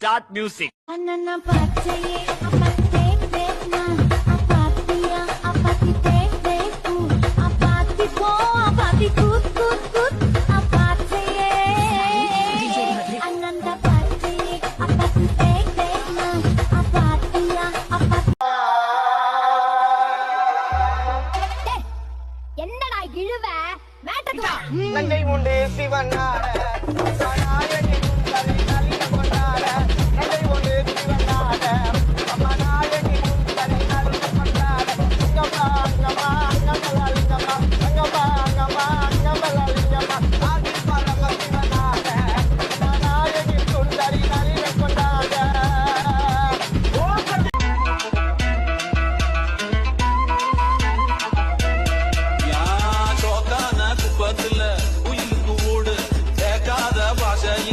Start music. அண்ணா பச்சையே அப்பத்தே தேனா அப்பாத்தியா அப்பத்தி தே பூ அப்பாத்தி போ அப்பாத்தி Guth Guth Guth அப்பாச்சையே அண்ணா பச்சையே அப்பத்தி தேனா அப்பாத்தியா அப்பத்தி என்னடா இழுவ மேட்டக்கு நங்கை உண்டு சிவனார